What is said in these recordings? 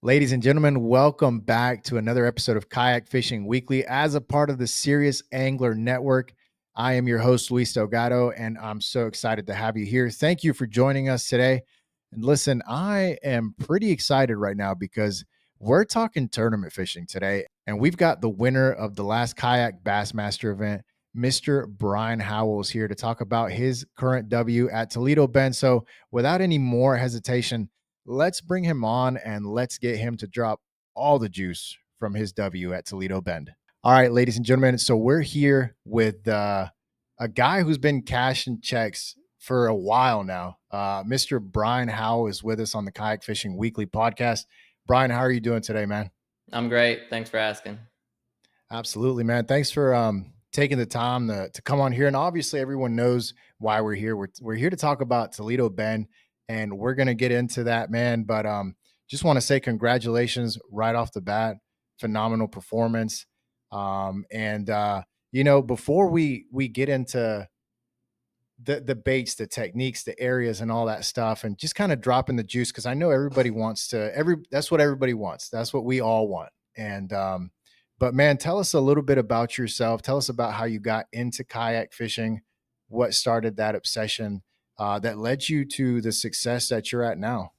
Ladies and gentlemen, welcome back to another episode of Kayak Fishing Weekly as a part of the Serious Angler Network. I am your host, Luis Delgado, and I'm so excited to have you here. Thank you for joining us today. And listen, I am pretty excited right now because we're talking tournament fishing today, and we've got the winner of the last Kayak Bassmaster event, Mr. Bryan Howell, is here to talk about his current W at Toledo Bend. So, without any more hesitation, let's bring him on and let's get him to drop all the juice from his W at Toledo Bend. All right, ladies and gentlemen. So we're here with a guy who's been cashing checks for a while now. Mr. Bryan Howell is with us on the Kayak Fishing Weekly podcast. Bryan, how are you doing today, man? I'm great. Thanks for asking. Absolutely, man. Thanks for taking the time to come on here. And obviously, everyone knows why we're here. We're here to talk about Toledo Bend, and we're gonna get into that, man. But just want to say congratulations right off the bat. Phenomenal performance. And before we get into the baits, the techniques, the areas, and all that stuff, and just kind of dropping the juice, because I know everybody wants to. That's what everybody wants. That's what we all want. And but man, tell us a little bit about yourself. Tell us about how you got into kayak fishing, what started that obsession that led you to the success that you're at now.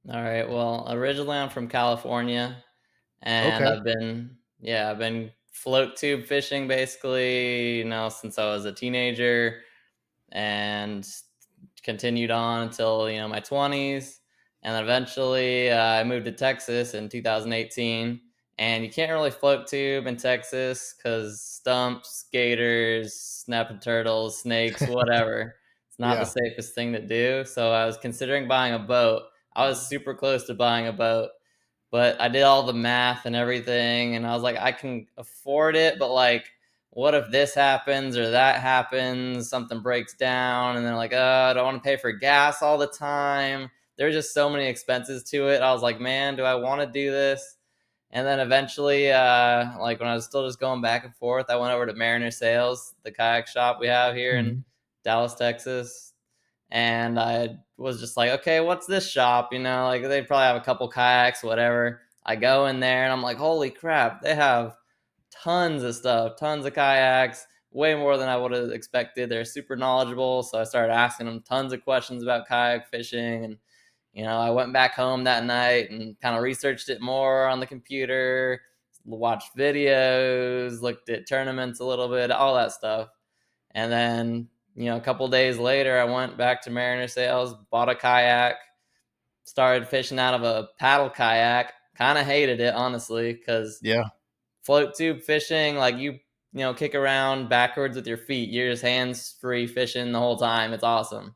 All right. Well, originally I'm from California, and Okay. I've been float tube fishing basically, since I was a teenager, and continued on until my 20s, and then eventually I moved to Texas in 2018. And you can't really float tube in Texas because stumps, gators, snapping turtles, snakes, whatever. It's not the Yeah. safest thing to do. So I was considering buying a boat. I was super close to buying a boat, but I did all the math and everything, and I was like, I can afford it, but like, what if this happens or that happens, something breaks down, and then like, I don't want to pay for gas all the time. There's just so many expenses to it. I was like, man, do I want to do this? And then eventually, like when I was still just going back and forth, I went over to Mariner Sales, the kayak shop we have here in Mhm. Dallas, Texas. And I was just like, okay, what's this shop? Like they probably have a couple kayaks, whatever. I go in there and I'm like, holy crap, they have tons of stuff, tons of kayaks, way more than I would have expected. They're super knowledgeable. So I started asking them tons of questions about kayak fishing. And, I went back home that night and kind of researched it more on the computer, watched videos, looked at tournaments a little bit, all that stuff. And then, a couple days later, I went back to Mariner Sales, bought a kayak, started fishing out of a paddle kayak. Kind of hated it, honestly, because Yeah. float tube fishing, like kick around backwards with your feet. You're just hands free fishing the whole time. It's awesome.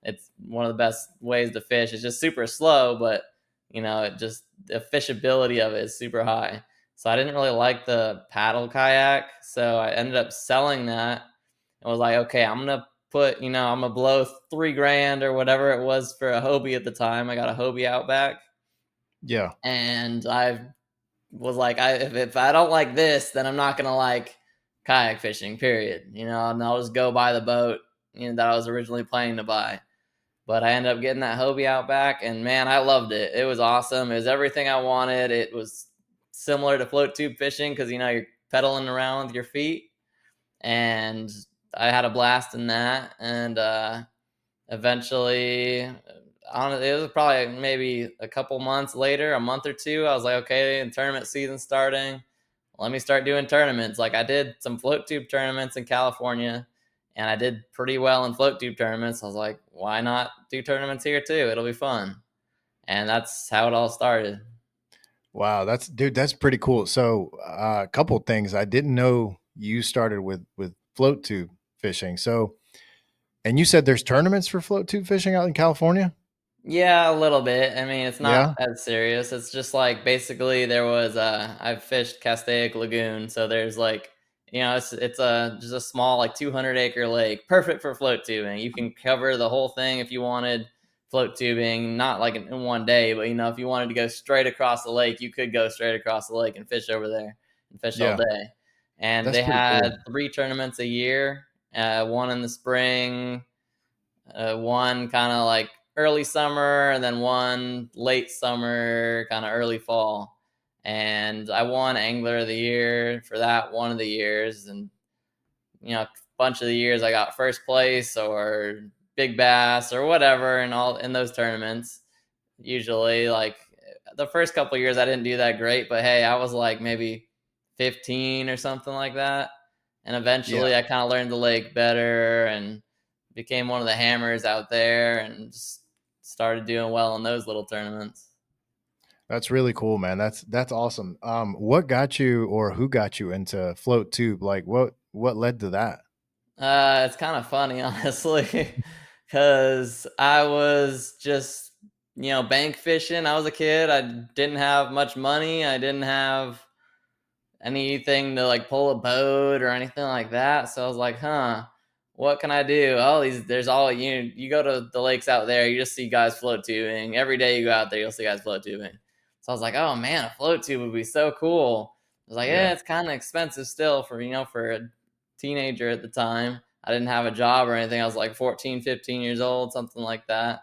It's one of the best ways to fish. It's just super slow, but it just the fishability of it is super high. So I didn't really like the paddle kayak, so I ended up selling that and was like, okay, I'm gonna I'm gonna blow 3 grand or whatever it was for a Hobie at the time. I got a Hobie Outback, Yeah. and I was like, if I don't like this, then I'm not gonna like kayak fishing. Period. And I'll just go buy the boat that I was originally planning to buy. But I ended up getting that Hobie Outback, and man, I loved it. It was awesome. It was everything I wanted. It was similar to float tube fishing because you're pedaling around with your feet, and I had a blast in that. And eventually, honestly, it was probably maybe a couple months later, a month or two. I was like, okay, the tournament season starting. Let me start doing tournaments. Like I did some float tube tournaments in California, and I did pretty well in float tube tournaments. I was like, why not do tournaments here too? It'll be fun. And that's how it all started. Wow, that's pretty cool. So, a couple things. I didn't know you started with float tube fishing. So, and you said there's tournaments for float tube fishing out in California? Yeah, a little bit. I mean, it's not Yeah. as serious. It's just like basically there was I fished Castaic Lagoon, so there's like it's a just a small like 200-acre lake, perfect for float tubing. You can cover the whole thing if you wanted float tubing, not like in one day, but if you wanted to go straight across the lake, you could go straight across the lake and fish over there and fish all Yeah. day. And That's they pretty had cool. 3 tournaments a year, one in the spring, one kind of like early summer and then one late summer, kind of early fall. And I won Angler of the Year for that one of the years. And, a bunch of the years I got first place or big bass or whatever in all in those tournaments. Usually, like the first couple of years, I didn't do that great, but hey, I was like maybe 15 or something like that. And Yeah, eventually, I kind of learned the lake better and became one of the hammers out there, and just started doing well in those little tournaments. that's really cool, man. That's awesome. What got you or who got you into float tube? Like what led to that? It's kind of funny, honestly, because I was just, bank fishing. I was a kid. I didn't have much money. I didn't have anything to like pull a boat or anything like that. So I was like, what can I do? Oh, there's all you go to the lakes out there, you just see guys float tubing. Every day you go out there, you'll see guys float tubing. So I was like, oh man, a float tube would be so cool. I was like, yeah, Yeah. it's kind of expensive still for, for a teenager at the time. I didn't have a job or anything. I was like 14, 15 years old, something like that.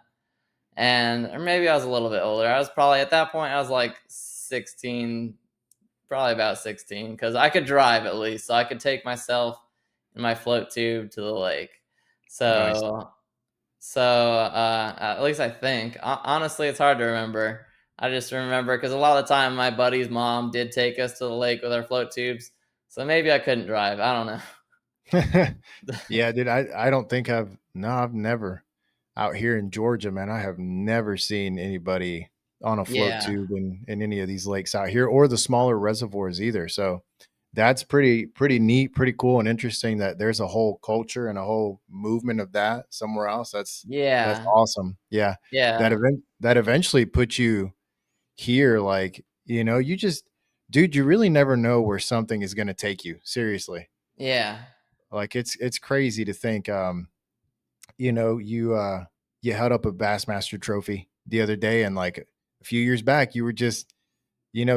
And or maybe I was a little bit older. I was probably at that point I was like 16, probably about 16, because I could drive at least, so I could take myself and my float tube to the lake. Nice. So at least I think. Honestly, it's hard to remember. I just remember because a lot of the time my buddy's mom did take us to the lake with our float tubes, so maybe I couldn't drive. I don't know. Yeah, dude, I don't think I've never out here in Georgia, man. I have never seen anybody on a float Yeah, tube in any of these lakes out here or the smaller reservoirs either. So that's pretty neat, pretty cool and interesting that there's a whole culture and a whole movement of that somewhere else. That's yeah, awesome. Yeah. yeah, That eventually puts you here like, you just dude, you really never know where something is going to take you. Seriously. yeah, Like it's crazy to think you held up a Bassmaster trophy the other day and like a few years back you were just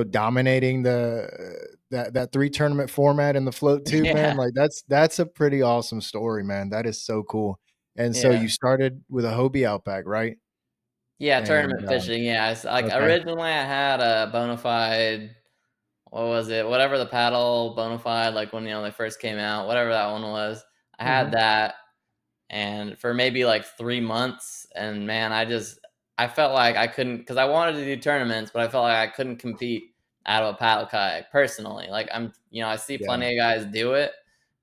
dominating that three tournament format in the float tube, man. yeah, Like that's a pretty awesome story, man. That is so cool. And so yeah. you started with a Hobie Outback, right? Yeah, And tournament fishing. Yeah, it's like okay. originally I had a bona fide, what was it? Whatever the paddle bona fide, like when they first came out, whatever that one was. I had Hmm. that, and for maybe like 3 months, and man, I felt like I couldn't, because I wanted to do tournaments, but I felt like I couldn't compete out of a paddle kayak personally. Like I see Yeah. plenty of guys do it,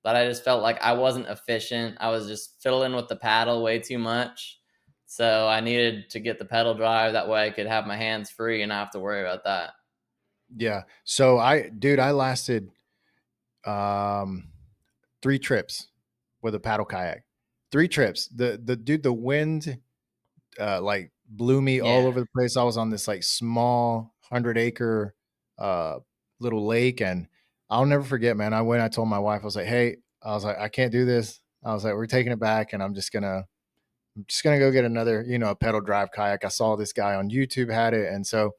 but I just felt like I wasn't efficient. I was just fiddling with the paddle way too much. So I needed to get the pedal drive, that way I could have my hands free and not have to worry about that. Yeah. So I lasted um 3 trips with a paddle kayak. 3 trips. The wind like blew me all Yeah. over the place. I was on this like small 100-acre uh little lake, and I'll never forget, man. I told my wife, I was like, hey, I was like, I can't do this. I was like, we're taking it back, and I'm just gonna go get another, a pedal drive kayak. I saw this guy on YouTube had it, and so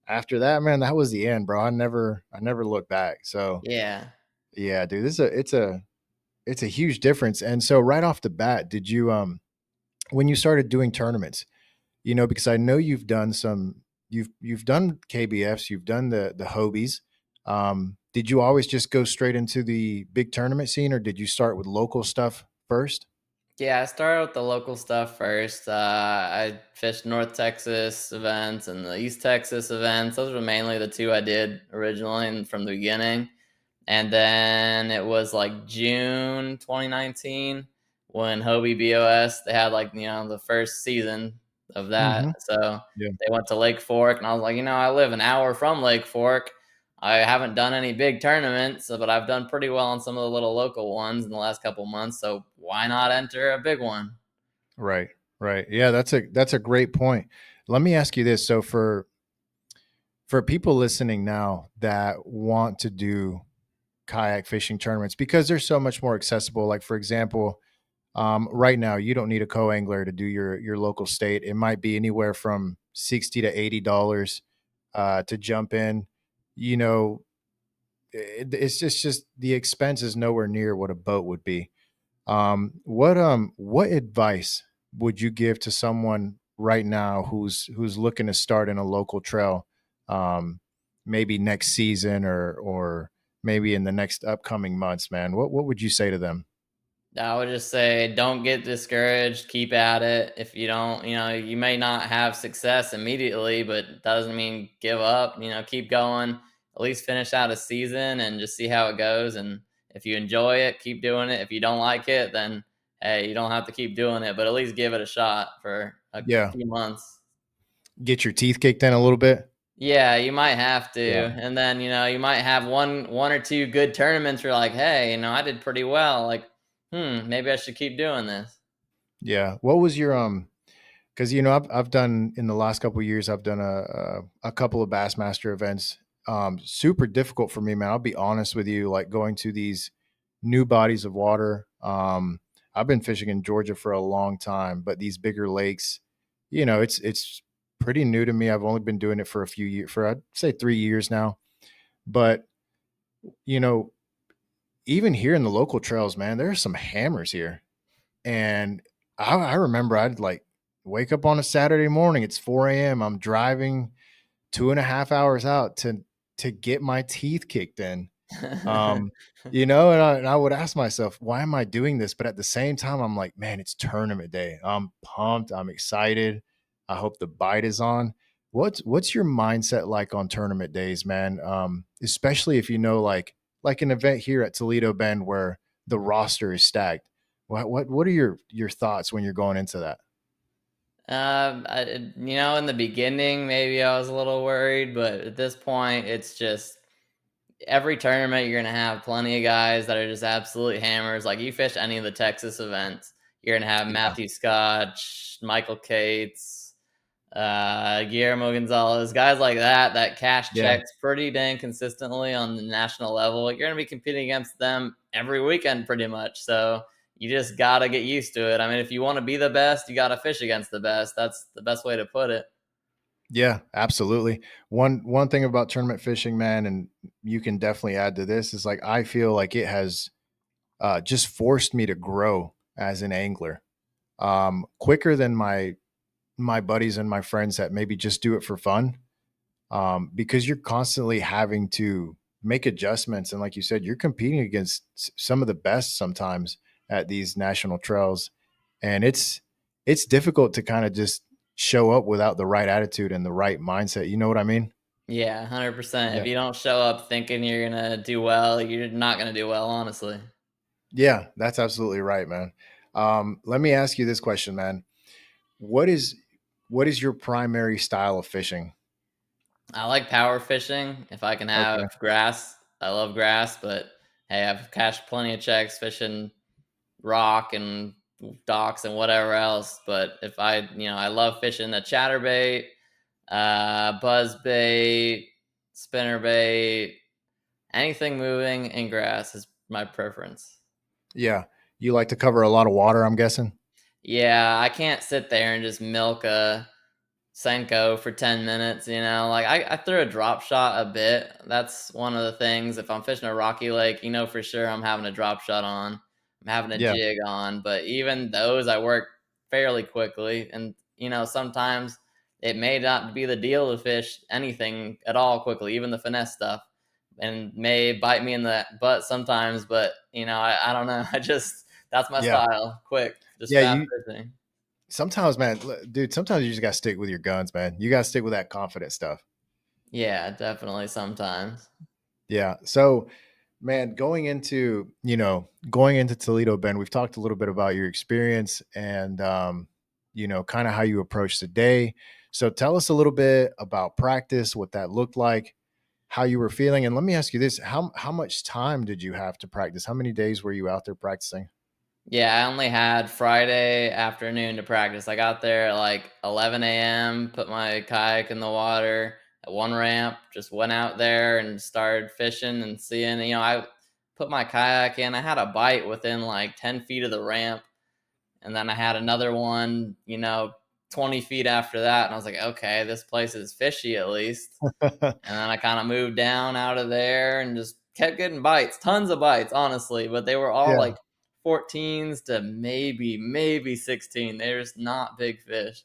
after that, man, that was the end, bro. I never looked back. So Yeah. yeah, dude, it's a huge difference. And so right off the bat, did you when you started doing tournaments, because I know you've done KBFs, you've done the Hobies. Did you always just go straight into the big tournament scene, or did you start with local stuff first? Yeah, I started with the local stuff first. I fished North Texas events and the East Texas events. Those were mainly the two I did originally and from the beginning. And then it was like June 2019 when Hobie BOS, they had like, the first season of that. Hmm. So Yeah. they went to Lake Fork, and I was like, I live an hour from Lake Fork. I haven't done any big tournaments, but I've done pretty well on some of the little local ones in the last couple months. So why not enter a big one? Right. Right. Yeah, that's a great point. Let me ask you this. So for people listening now that want to do kayak fishing tournaments because they're so much more accessible, like for example, right now you don't need a co-angler to do your local state. It might be anywhere from $60 to $80 to jump in. You know, it's just the expense is nowhere near what a boat would be. What advice would you give to someone right now who's looking to start in a local trail, um, maybe next season or maybe in the next upcoming months, man, what would you say to them? I would just say don't get discouraged. Keep at it. If you don't, you may not have success immediately, but that doesn't mean give up. Keep going. At least finish out a season and just see how it goes. And if you enjoy it, keep doing it. If you don't like it, then hey, you don't have to keep doing it, but at least give it a shot for a Yeah, few months. get your teeth kicked in a little bit. Yeah, you might have to. Yeah, And then, you might have one or two good tournaments where you're like, hey, I did pretty well. Like, maybe I should keep doing this. yeah. What was your because I've done in the last couple of years, I've done a couple of Bassmaster events. Super difficult for me, man. I'll be honest with you, like going to these new bodies of water. I've been fishing in Georgia for a long time, but these bigger lakes, it's pretty new to me. I've only been doing it for a few years, for I'd say 3 years now. But you know, even here in the local trails, man, there are some hammers here. And I remember I'd like wake up on a Saturday morning. It's 4 a.m. I'm driving 2.5 hours out to get my teeth kicked in. Um, and I would ask myself, why am I doing this? But at the same time, I'm like, man, it's tournament day. I'm pumped. I'm excited. I hope the bite is on. What's your mindset like on tournament days, man? Especially if like an event here at Toledo Bend where the roster is stacked. What are your thoughts when you're going into that? In the beginning, maybe I was a little worried, but at this point, it's just every tournament you're gonna have plenty of guys that are just absolute hammers. Like you fish any of the Texas events, you're gonna have Yeah, Matthew Scotch, Michael Cates, Guillermo Gonzalez, guys like that cash yeah, checks pretty dang consistently on the national level. You're gonna be competing against them every weekend, pretty much. So you just gotta get used to it. I mean, if you want to be the best, you gotta fish against the best. That's the best way to put it. yeah, absolutely. One thing about tournament fishing, man, and you can definitely add to this, is like I feel like it has just forced me to grow as an angler, quicker than my buddies and my friends that maybe just do it for fun, because you're constantly having to make adjustments, and like you said, you're competing against some of the best sometimes at these national trails, and it's difficult to kind of just show up without the right attitude and the right mindset. You know what I mean? Yeah, 100%. If Yeah. you don't show up thinking you're gonna do well, you're not gonna do well, honestly. Yeah, that's absolutely right, man. Let me ask you this question, man. What is what is your primary style of fishing? I like power fishing. If I can Okay. have grass, I love grass, but hey, I've cashed plenty of checks fishing rock and docks and whatever else. But if I love fishing the chatterbait, buzz bait, spinner bait, anything moving in grass is my preference. Yeah. You like to cover a lot of water, I'm guessing? Yeah, I can't sit there and just milk a Senko for 10 minutes, like I threw a drop shot a bit. That's one of the things. If I'm fishing a rocky lake, for sure I'm having a drop shot on. I'm having a Yeah. jig on, but even those I work fairly quickly. And, sometimes it may not be the deal to fish anything at all quickly, even the finesse stuff, and may bite me in the butt sometimes. But, I don't know. That's my Yeah. style. Quick, just Yeah, fast you fishing. sometimes, man, dude, sometimes you just got to stick with your guns, man. You got to stick with that confident stuff. Yeah, definitely sometimes. Yeah. So, man, going into Toledo Bend, we've talked a little bit about your experience and kind of how you approach the day. So tell us a little bit about practice, what that looked like, how you were feeling. And let me ask you this, how much time did you have to practice? How many days were you out there practicing? Yeah, I only had Friday afternoon to practice. I got there at like 11 a.m., put my kayak in the water at one ramp, just went out there and started fishing and seeing. I put my kayak in. I had a bite within like 10 feet of the ramp. And then I had another one, 20 feet after that. And I was like, okay, this place is fishy at least. And then I kind of moved down out of there and just kept getting bites, tons of bites, honestly. But they were all Yeah. like 14s to maybe 16. They're just not big fish.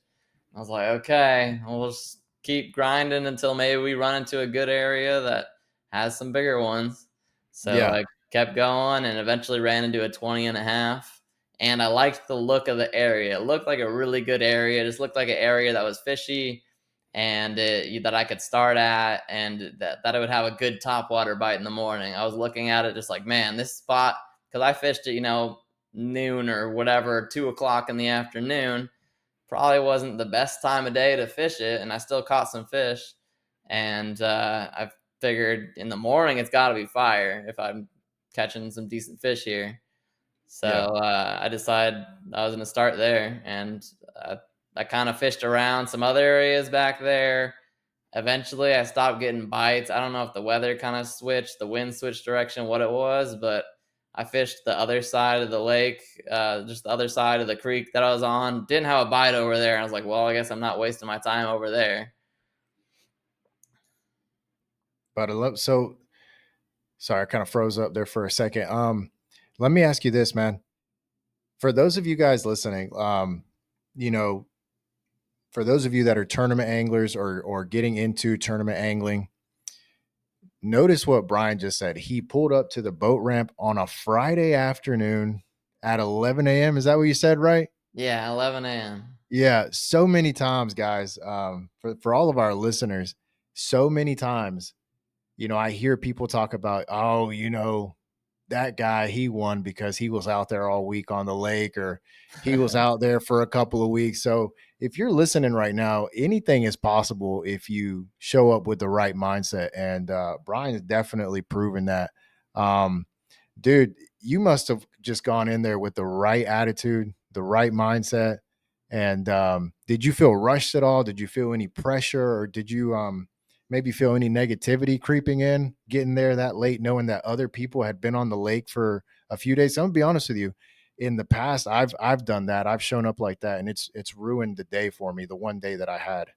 I was like, okay, we'll just keep grinding until maybe we run into a good area that has some bigger ones. So Yeah. I kept going and eventually ran into a 20 and a half. And I liked the look of the area. It looked like a really good area. It just looked like an area that was fishy and that I could start at, and that it would have a good topwater bite in the morning. I was looking at it just like, man, this spot, because I fished at, noon or whatever, 2 o'clock in the afternoon, probably wasn't the best time of day to fish it, and I still caught some fish. And I figured in the morning it's got to be fire if I'm catching some decent fish here. So Yeah. I decided I was going to start there, and I kind of fished around some other areas back there. Eventually, I stopped getting bites. I don't know if the weather kind of switched, the wind switched direction, what it was, but I fished the other side of the lake, just the other side of the creek that I was on. Didn't have a bite over there. I was like, well, I guess I'm not wasting my time over there. But I love so sorry, I kind of froze up there for a second. Let me ask you this, man. For those of you guys listening, you know, for those of you that are tournament anglers or getting into tournament angling, notice what Bryan just said. He pulled up to the boat ramp on a Friday afternoon at 11 a.m. Is that what you said, right? Yeah, 11 a.m. Yeah, so many times, guys. For all of our listeners, so many times, I hear people talk about, oh, that guy, he won because he was out there all week on the lake, or he was out there for a couple of weeks. So if you're listening right now, anything is possible if you show up with the right mindset. And Bryan's definitely proven that. Um, Dude, you must have just gone in there with the right attitude, the right mindset. And did you feel rushed at all? Did you feel any pressure, or did you maybe feel any negativity creeping in, getting there that late, knowing that other people had been on the lake for a few days? So I'm gonna be honest with you. In the past, I've done that. I've shown up like that, and it's ruined the day for me. The one day that I had.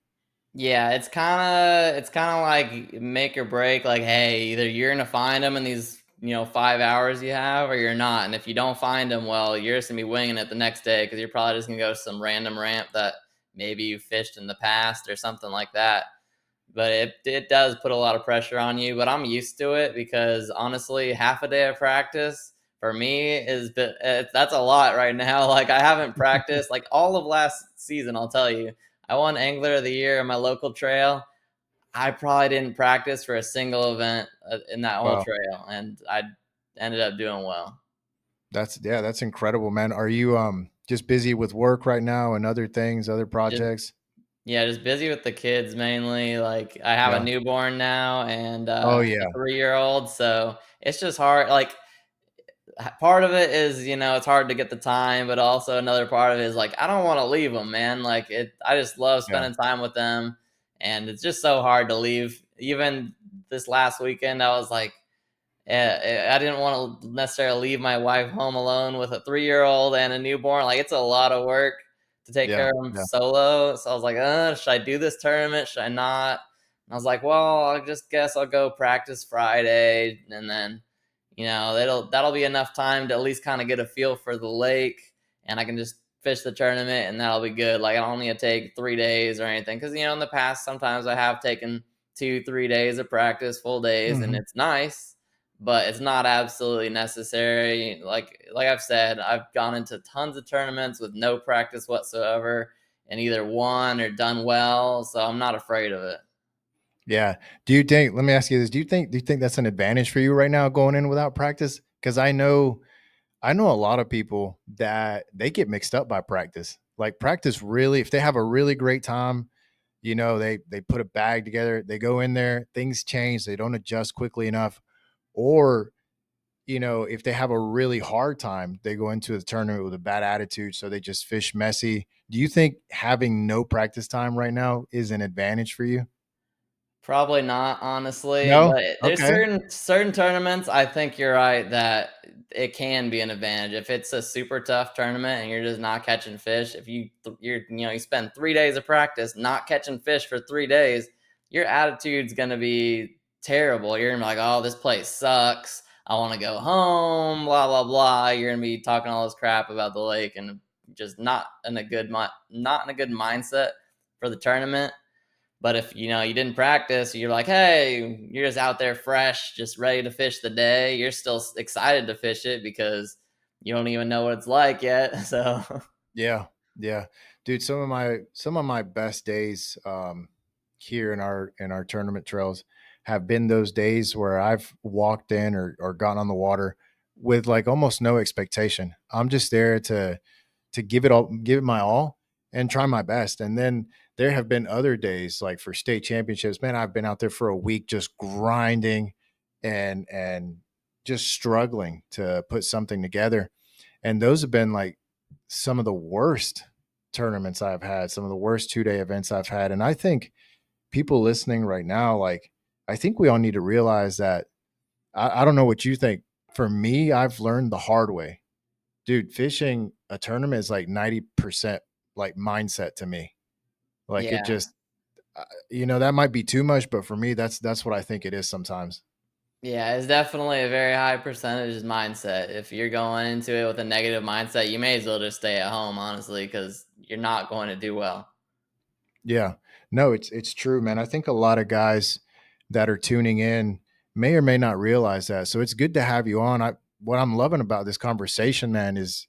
Yeah, it's kind of like make or break. Like, hey, either you're gonna find them in these 5 hours you have, or you're not. And if you don't find them, well, you're just gonna be winging it the next day because you're probably just gonna go to some random ramp that maybe you fished in the past or something like that. But it does put a lot of pressure on you. But I'm used to it because honestly, half a day of practice for me that's a lot right now. Like, I haven't practiced like all of last season. I'll tell you, I won Angler of the Year in my local trail. I probably didn't practice for a single event in that whole Wow, trail, and I ended up doing well. that's incredible, man. Are you just busy with work right now and other things, other Just projects? Yeah, just busy with the kids mainly. Like, I have a Yeah. newborn now and Oh a yeah. 3-year old, so it's just hard. Like, part of it is it's hard to get the time, but also another part of it is like I don't want to leave them, man. Like, I just love Yeah. spending time with them, and it's just so hard to leave. Even this last weekend, I was like, I didn't want to necessarily leave my wife home alone with a 3-year old and a newborn. Like, it's a lot of work to take Yeah. care of them Yeah. solo. So I was like, should I do this tournament? Should I not? And I was like, well, I just guess I'll go practice Friday, and then that'll be enough time to at least kind of get a feel for the lake, and I can just fish the tournament, and that'll be good. Like, I don't need to take 3 days or anything, because in the past sometimes I have taken 2-3 days of practice, full days, and Mhm. it's nice, but it's not absolutely necessary. Like I've said, I've gone into tons of tournaments with no practice whatsoever, and either won or done well, so I'm not afraid of it. Yeah. Do you think, let me ask you this, do you think that's an advantage for you right now going in without practice? Because I know a lot of people that they get mixed up by practice. Like practice really, if they have a really great time, they put a bag together, they go in there, things change, they don't adjust quickly enough. Or, if they have a really hard time, they go into the tournament with a bad attitude, so they just fish messy. Do you think having no practice time right now is an advantage for you? Probably not, honestly, No? but there's Okay. certain tournaments, I think you're right that it can be an advantage. If it's a super tough tournament and you're just not catching fish, if you spend 3 days of practice not catching fish for 3 days, your attitude's gonna be terrible. You're gonna be like, "Oh, this place sucks. I wanna go home, blah, blah, blah." You're gonna be talking all this crap about the lake and just not in a good mindset. for the tournament. But if you didn't practice, you're like, hey, you're just out there fresh, just ready to fish the day. You're still excited to fish it because you don't even know what it's like yet. So Yeah, yeah, dude. Some of my best days here in our tournament trails have been those days where I've walked in or gotten on the water with like almost no expectation. I'm just there to give it my all and try my best. And then there have been other days like for state championships, man, I've been out there for a week just grinding and just struggling to put something together. And those have been like some of the worst tournaments I've had, some of the worst 2 day events I've had. And I think people listening right now, like, I think we all need to realize that I don't know what you think. For me, I've learned the hard way, dude. Fishing a tournament is like 90% like mindset to me. Like it yeah. just, that might be too much, but for me, that's what I think it is sometimes. Yeah, it's definitely a very high percentage mindset. If you're going into it with a negative mindset, you may as well just stay at home, honestly, because you're not going to do well. Yeah. No, it's true, man. I think a lot of guys that are tuning in may or may not realize that. So it's good to have you on. What I'm loving about this conversation, man, is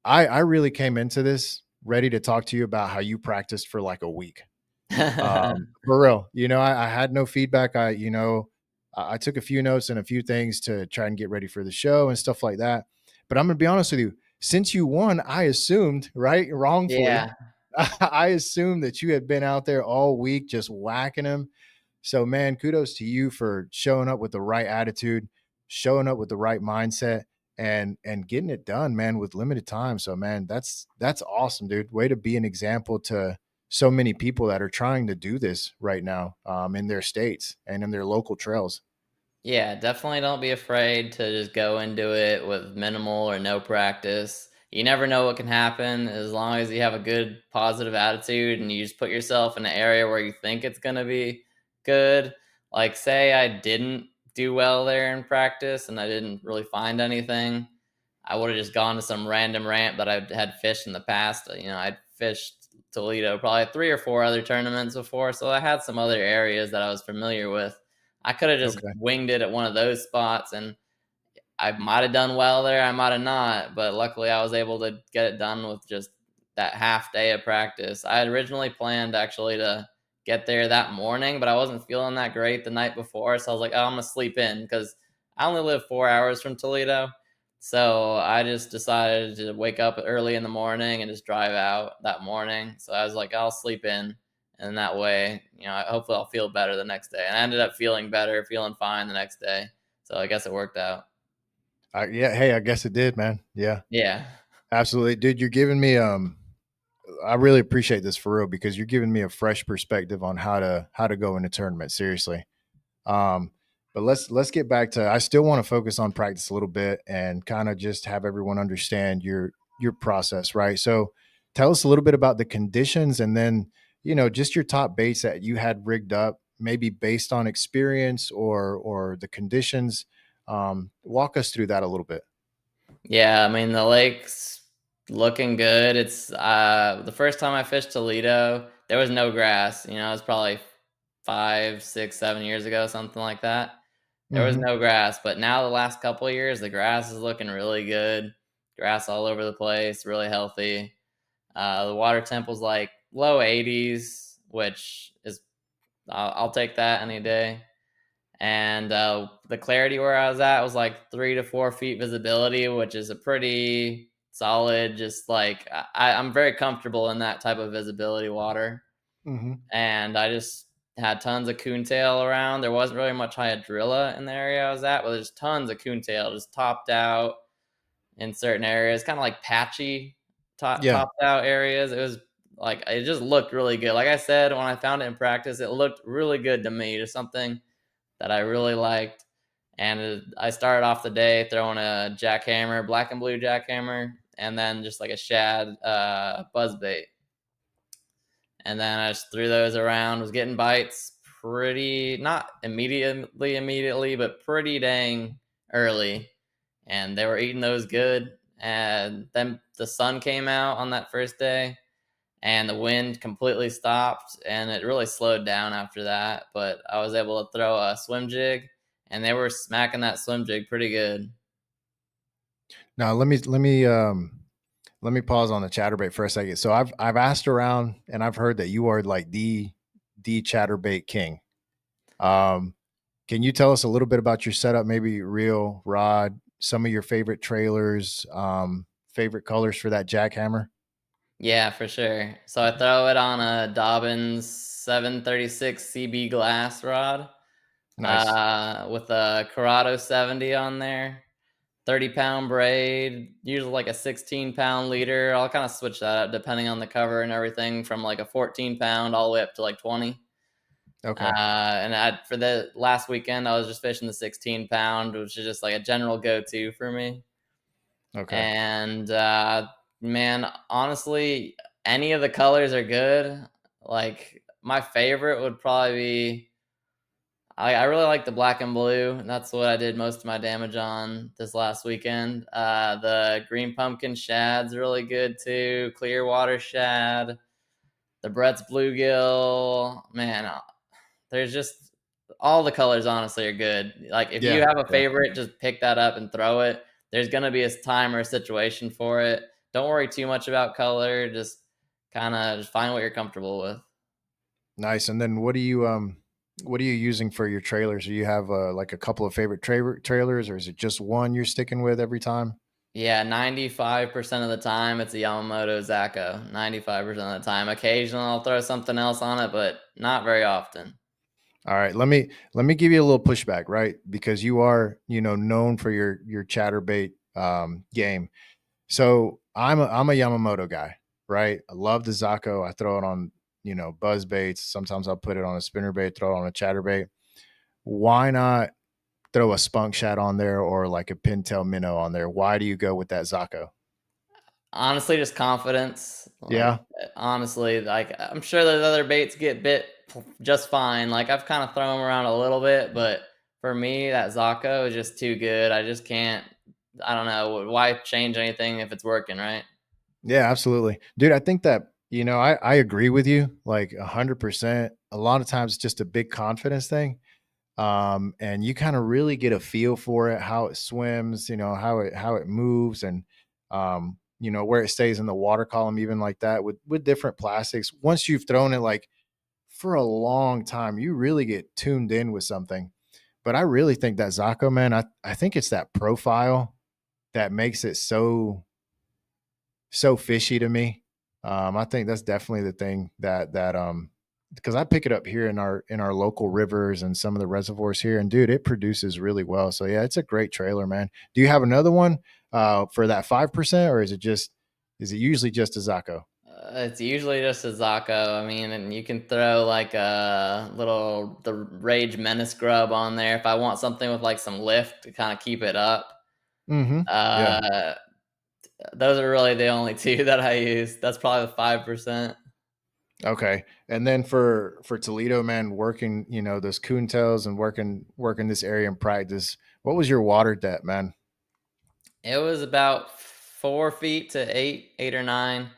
I really came into this ready to talk to you about how you practiced for like a week. For real. I had no feedback. I took a few notes and a few things to try and get ready for the show and stuff like that. But I'm gonna be honest with you. Since you won, I assumed, right, wrongfully, Yeah. I assumed that you had been out there all week just whacking them. So, man, kudos to you for showing up with the right attitude, showing up with the right mindset, and getting it done, man, with limited time. So, man, that's awesome, dude. Way to be an example to so many people that are trying to do this right now, in their states and in their local trails. Yeah, definitely don't be afraid to just go into it with minimal or no practice. You never know what can happen as long as you have a good positive attitude and you just put yourself in an area where you think it's going to be good. Like, say I didn't do well there in practice and I didn't really find anything. I would have just gone to some random ramp that I had fished in the past. I'd fished Toledo probably 3 or 4 other tournaments before, so I had some other areas that I was familiar with. I could have just Okay. winged it at one of those spots, and I might have done well there. I might have not, but luckily I was able to get it done with just that half day of practice. I had originally planned actually to get there that morning, but I wasn't feeling that great the night before, so I was like, "Oh, I'm gonna sleep in," because I only live 4 hours from Toledo. So I just decided to wake up early in the morning and just drive out that morning. So I was like, I'll sleep in, and that way, hopefully I'll feel better the next day. And I ended up feeling better, feeling fine the next day. So I guess it worked out. Yeah. Hey, I guess it did, man. Yeah, Yeah. absolutely, dude. You're giving me I really appreciate this for real because you're giving me a fresh perspective on how to go in a tournament. Seriously. Um, but let's get back to. I still want to focus on practice a little bit and kind of just have everyone understand your process, right? So, tell us a little bit about the conditions, and then just your top baits that you had rigged up, maybe based on experience or the conditions. Walk us through that a little bit. Yeah, I mean the lake's looking good. It's the first time I fished Toledo, there was no grass. It was probably 5, 6, 7 years ago, something like that. There was Hmm. no grass, but now the last couple of years, the grass is looking really good. Grass all over the place, really healthy. The water temp was like low 80s, which is I'll take that any day. And the clarity where I was at was like 3 to 4 feet visibility, which is a pretty solid. Just like I'm very comfortable in that type of visibility water, Hmm. and I just had tons of coontail around. There wasn't really much hyadrilla in the area I was at, but there's tons of coontail just topped out in certain areas, kind of like patchy Yeah. topped out areas. It was like it just looked really good. Like I said, when I found it in practice, it looked really good to me. Just something that I really liked. And I started off the day throwing a jackhammer, black and blue jackhammer, and then just like a shad buzz bait. And then I just threw those around, was getting bites pretty, not immediately, but pretty dang early. And they were eating those good. And then the sun came out on that first day, and the wind completely stopped, and it really slowed down after that. But I was able to throw a swim jig, and they were smacking that swim jig pretty good. Now let me pause on the chatterbait for a second. So I've asked around and I've heard that you are like the chatterbait king. Um, can you tell us a little bit about your setup, maybe reel, rod, some of your favorite trailers, favorite colors for that jackhammer? Yeah, for sure. So I throw it on a Dobbins 736 CB glass rod, Nice. with a Corrado 70 on there. 30-pound braid, usually like a 16-pound leader. I'll kind of switch that up depending on the cover and everything, from like a 14-pound all the way up to like 20. Okay. For the last weekend, I was just fishing the 16-pound, which is just like a general go-to for me. Okay. And man, honestly, any of the colors are good. Like my favorite would probably be, I really like the black and blue, and that's what I did most of my damage on this last weekend. The green pumpkin shad's really good too. Clearwater shad, the Brett's bluegill. Man, there's just all the colors. Honestly, are good. Like if you Yeah. have a Yeah. favorite, just pick that up and throw it. There's gonna be a time or a situation for it. Don't worry too much about color. Just kind of just find what you're comfortable with. Nice. And then what are you using for your trailers? Do you have like a couple of favorite trailers, or is it just one you're sticking with every time? Yeah, 95% of the time it's a Yamamoto Zako. 95% of the time. Occasionally I'll throw something else on it, but not very often. All right, let me give you a little pushback, right? Because you are, known for your chatterbait game. So I'm a Yamamoto guy, right? I love the Zako. I throw it on, buzz baits. Sometimes I'll put it on a spinner bait, throw it on a chatterbait. Why not throw a spunk shad on there or like a pintail minnow on there? Why do you go with that Zako? Honestly, just confidence. Like Yeah. honestly, like I'm sure those other baits get bit just fine. Like I've kind of thrown them around a little bit, but for me, that Zako is just too good. I just can't. I don't know why change anything if it's working, right? Yeah, absolutely. Dude, I think that, I agree with you like 100%. A lot of times it's just a big confidence thing. And you kind of really get a feel for it, how it swims, how it moves, and where it stays in the water column, even like that with different plastics. Once you've thrown it like for a long time, you really get tuned in with something. But I really think that Zako, man, I think it's that profile that makes it so fishy to me. I think that's definitely the thing that because I pick it up here in our local rivers and some of the reservoirs here, and dude, it produces really well. So yeah, it's a great trailer, man. Do you have another one for that 5%, or is it usually just a Zaco? It's usually just a Zako. I mean, and you can throw like a little the Rage Menace grub on there if I want something with like some lift to kind of keep it up. Mm-hmm. Yeah. Uh, those are really the only two that I use. That's probably the 5%. Okay. And then for Toledo, man, working those coontails and working this area in practice, what was your water depth, man? It was about 4 feet to eight or nine.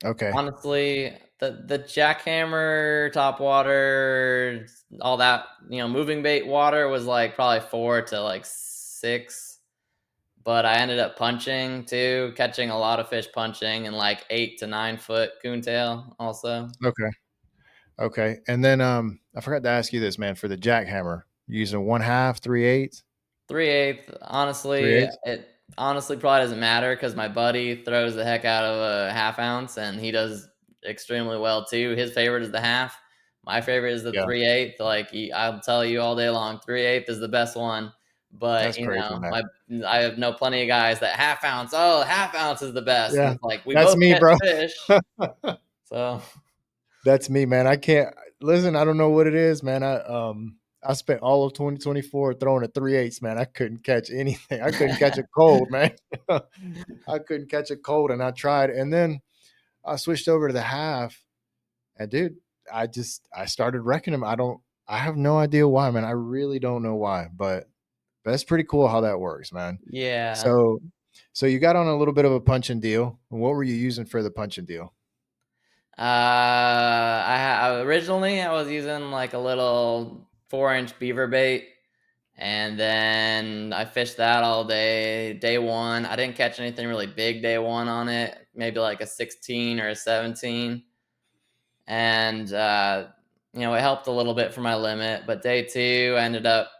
Okay. Honestly, the jackhammer, top water, all that, moving bait water was like probably 4 to like 6. But I ended up punching too, catching a lot of fish punching and like 8 to 9 foot coontail also. Okay. Okay. And then I forgot to ask you this, man, for the jackhammer, you using one half, three eighths, 3/8. three Honestly, eighths? it honestly probably doesn't matter because my buddy throws the heck out of a half ounce and he does extremely well too. His favorite is the half. My favorite is the Yeah. 3/8. Like I'll tell you all day long, 3/8 is the best one. But That's crazy, man. I have know plenty of guys that half ounce. Oh, half ounce is the best, and Yeah. it's like we That's both me, catch bro. fish. So That's me, man. I can't listen, I don't know what it is, man. I spent all of 2024 throwing a three eighths, man. I couldn't catch anything. I couldn't catch a cold, man. I couldn't catch a cold, and I tried. And then I switched over to the half. And dude, I started wrecking them. I have no idea why, man. I really don't know why, but that's pretty cool how that works, man. yeah. So you got on a little bit of a punching deal. What were you using for the punching deal? Originally I was using like a little 4-inch beaver bait, and then I fished that all day. Day one, I didn't catch anything really big. Day one on it, maybe like a 16 or a 17, and it helped a little bit for my limit. But day two, I ended up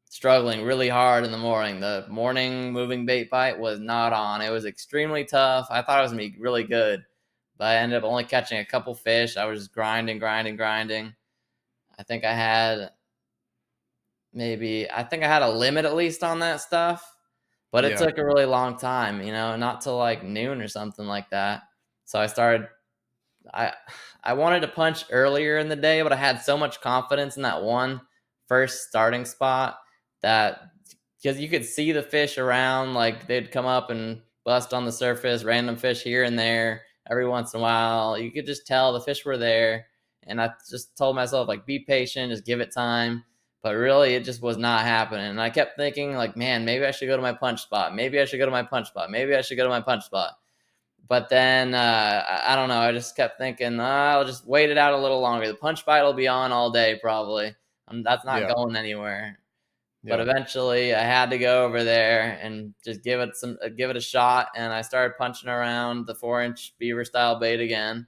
struggling really hard in the morning. The morning moving bait bite was not on. It was extremely tough. I thought it was gonna be really good, but I ended up only catching a couple fish. I was just grinding, grinding, grinding. I think I had I think I had a limit at least on that stuff, but it Yeah. took a really long time, not till like noon or something like that. So I I wanted to punch earlier in the day, but I had so much confidence in that one first starting spot that because you could see the fish around, like they'd come up and bust on the surface, random fish here and there every once in a while. You could just tell the fish were there, and I just told myself like, be patient, just give it time. But really, it just was not happening. And I kept thinking like, man, maybe I should go to my punch spot. Maybe I should go to my punch spot. Maybe I should go to my punch spot. But then I don't know. I just kept thinking, I'll just wait it out a little longer. The punch bite will be on all day probably. That's not Yeah. going anywhere. But Yeah. eventually, I had to go over there and just give it a shot. And I started punching around the 4-inch beaver style bait again,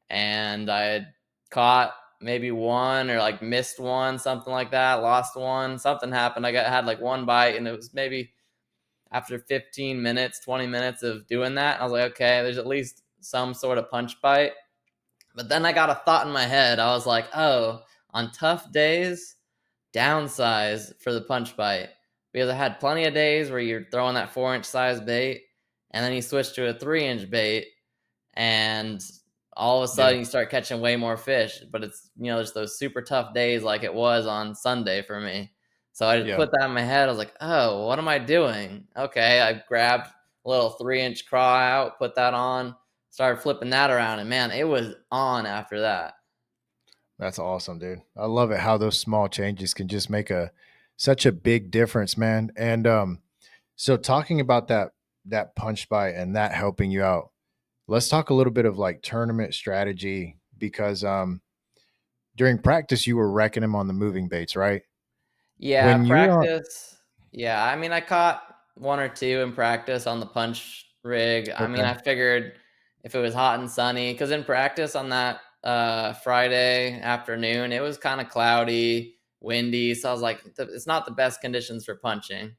and I had caught maybe one or like missed one, something like that, lost one. Something happened. Had like one bite, and it was maybe after 15 minutes, 20 minutes of doing that. I was like, okay, there's at least some sort of punch bite. But then I got a thought in my head. I was like, oh, on tough days, downsize for the punch bite. Because I had plenty of days where you're throwing that 4-inch size bait, and then you switch to a 3-inch bait, and all of a Yeah. sudden you start catching way more fish. But it's just those super tough days like it was on Sunday for me. So I just Yeah. put that in my head. I was like, oh, what am I doing? Okay, I grabbed a little 3-inch craw out, put that on, started flipping that around, and man, it was on after that. That's awesome, dude. I love it how those small changes can just make a such a big difference, man. And so talking about that punch bite and that helping you out, let's talk a little bit of like tournament strategy because during practice you were wrecking them on the moving baits, right? Yeah, When you're on practice. Yeah, I mean, I caught one or two in practice on the punch rig. I mean, okay, I figured if it was hot and sunny, because in practice on that Friday afternoon, it was kind of cloudy, windy. So I was like, it's not the best conditions for punching.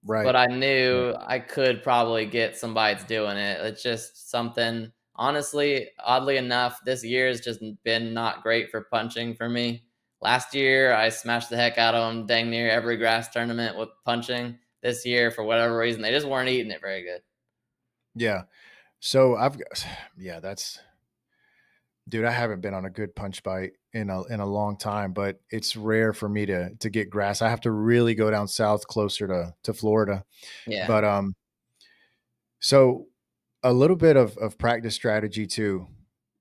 right, But I right. knew I could probably get some bites doing it. It's just something, honestly, oddly enough, this year has just been not great for punching for me. Last year, I smashed the heck out of them dang near every grass tournament with punching. This year, for whatever reason, they just weren't eating it very good. Yeah. So I've got yeah, that's dude, I haven't been on a good punch bite in a long time, but it's rare for me to get grass. I have to really go down south closer to Florida. Yeah. But so a little bit of practice strategy too.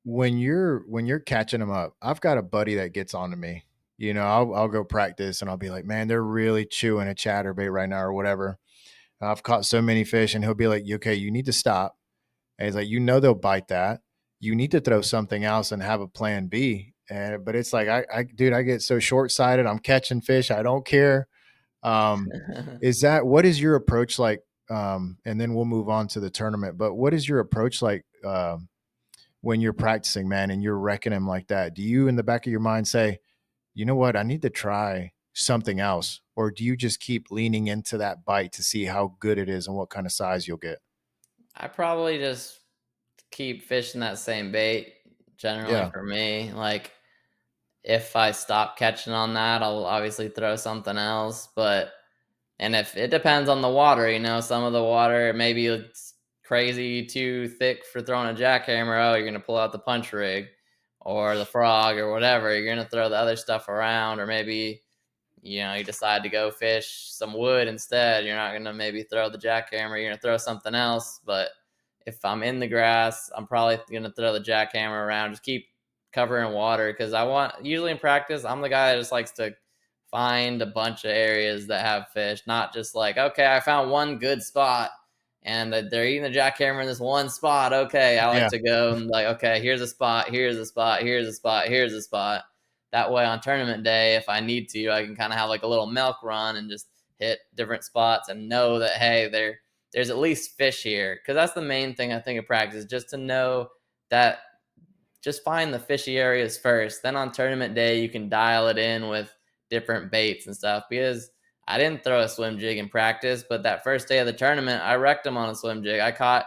When you're catching them up, I've got a buddy that gets onto me. I'll go practice and I'll be like, man, they're really chewing a chatterbait right now or whatever. I've caught so many fish, and he'll be like, okay, you need to stop. And he's like, they'll bite that. You need to throw something else and have a plan B. And but it's like, dude, I get so short sighted. I'm catching fish. I don't care. Um, what is your approach like? And then we'll move on to the tournament. But what is your approach like when you're practicing, man, and you're wrecking him like that? Do you, in the back of your mind, say, you know what, I need to try something else, or do you just keep leaning into that bite to see how good it is and what kind of size you'll get? I probably just keep fishing that same bait generally Yeah, for me. Like, if I stop catching on that, I'll obviously throw something else. And if it depends on the water, some of the water maybe it's crazy too thick for throwing a jackhammer. Oh, you're gonna pull out the punch rig or the frog or whatever. You're gonna throw the other stuff around, or maybe you decide to go fish some wood instead. You're not gonna maybe throw the jackhammer. You're gonna throw something else. But if I'm in the grass, I'm probably gonna throw the jackhammer around. Just keep covering water because usually in practice, I'm the guy that just likes to find a bunch of areas that have fish, not just like, okay, I found one good spot and they're eating the jackhammer in this one spot. Okay, I like Yeah. to go and like, okay, here's a spot, here's a spot, here's a spot, here's a spot. That way on tournament day, if I need to, I can kind of have like a little milk run and just hit different spots and know that, hey, there's at least fish here. Because that's the main thing I think of practice, just to know that, just find the fishy areas first. Then on tournament day, you can dial it in with different baits and stuff. Because I didn't throw a swim jig in practice, but that first day of the tournament, I wrecked them on a swim jig. I caught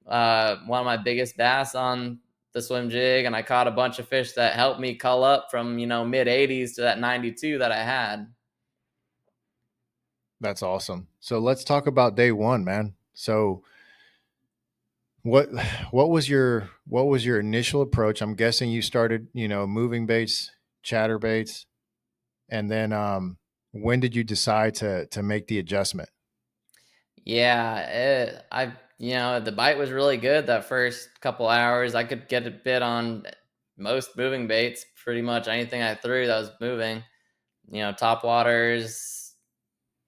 one of my biggest bass on the swim jig, and I caught a bunch of fish that helped me cull up from mid 80s to that 92 that I had. That's awesome. So let's talk about day one, man. So what what was your initial approach? I'm guessing you started, moving baits, chatter baits, and then when did you decide to make the adjustment? Yeah, the bite was really good that first couple hours. I could get a bit on most moving baits, pretty much anything I threw that was moving. Top waters,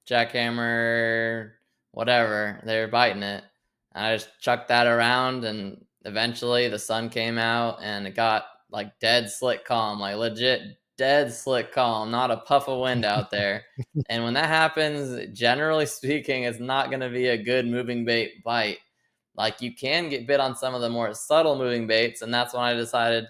jackhammer, whatever. They were biting it. And I just chucked that around, and eventually the sun came out and it got like dead slick calm, like legit dead slick calm, not a puff of wind out there. And when that happens, generally speaking, it's not going to be a good moving bait bite. Like, you can get bit on some of the more subtle moving baits, and that's when I decided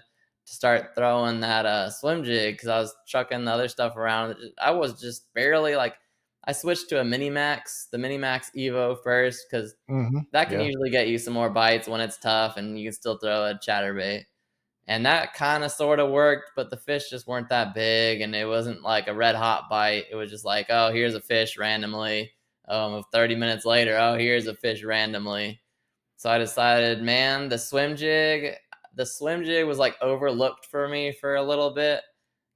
to start throwing that swim jig, because I was chucking the other stuff around. I was just barely like, I switched to a Mini Max, the Mini Max Evo first, because that can Yeah. usually get you some more bites when it's tough, and you can still throw a chatterbait. And that kind of sort of worked, but the fish just weren't that big, and it wasn't like a red hot bite. It was just like, oh, here's a fish randomly. 30 minutes later, oh, here's a fish randomly. So I decided, man, the swim jig was like overlooked for me for a little bit,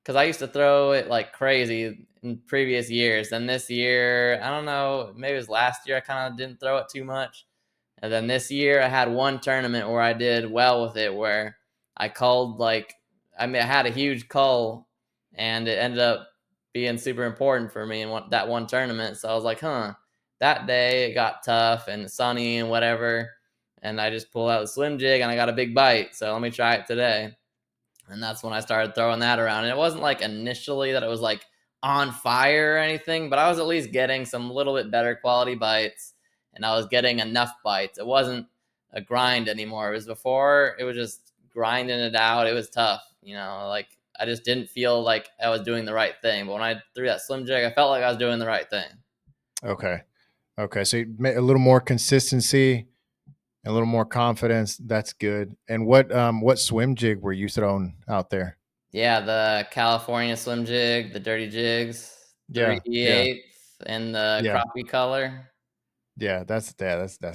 because I used to throw it like crazy in previous years. And this year, I don't know, maybe it was last year, I kind of didn't throw it too much. And then this year, I had one tournament where I did well with it, where I culled I had a huge cull, and it ended up being super important for me in that one tournament. So I was like, that day it got tough and sunny and whatever. And I just pulled out the swim jig and I got a big bite. So let me try it today. And that's when I started throwing that around. And it wasn't like initially that it was like on fire or anything, but I was at least getting some little bit better quality bites, and I was getting enough bites. It wasn't a grind anymore. It was before, it was just grinding it out. It was tough, like I just didn't feel like I was doing the right thing. But when I threw that swim jig, I felt like I was doing the right thing. Okay. Okay. So a little more consistency, a little more confidence. That's good. And what swim jig were you throwing out there? Yeah, the California swim jig, the dirty jigs, Yeah. Yeah. 3/8 in the Yeah. crappie color. Yeah. That's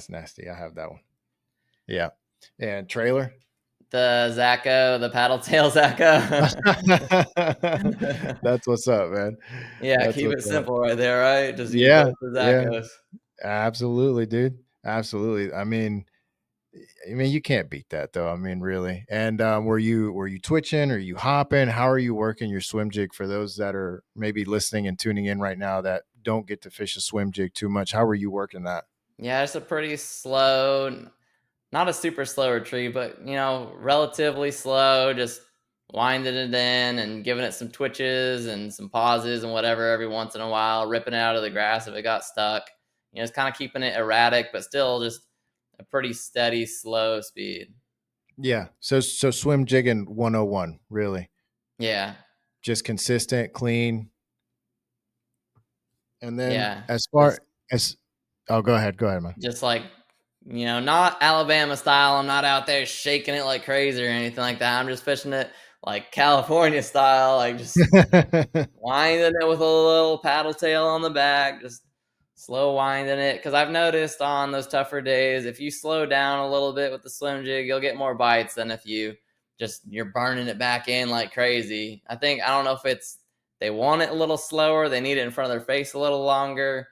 nasty. I have that one. Yeah. And trailer. The Zacho, the paddle tail Zacho. That's what's up, man. Yeah, That's keep it what's up. simple right there, right? Just use Yeah. those for Yeah. Zachos. Absolutely, dude. Absolutely. I mean, you can't beat that though. I mean, really. And were you twitching? Or you hopping? How are you working your swim jig for those that are maybe listening and tuning in right now that don't get to fish a swim jig too much? How are you working that? Yeah, it's a pretty slow, not a super slow retrieve, but relatively slow, just winding it in and giving it some twitches and some pauses and whatever every once in a while, ripping it out of the grass if it got stuck. It's kind of keeping it erratic, but still just a pretty steady, slow speed. Yeah. So swim jigging 101, really. Yeah. Just consistent, clean. And then Yeah. as Just far as oh, go ahead. Go ahead, man. just like, not Alabama style. I'm not out there shaking it like crazy or anything like that. I'm just fishing it like California style, like just winding it with a little paddle tail on the back, just slow winding it. Because I've noticed on those tougher days, if you slow down a little bit with the swim jig, you'll get more bites than if you're burning it back in like crazy. I don't know if it's they want it a little slower, they need it in front of their face a little longer,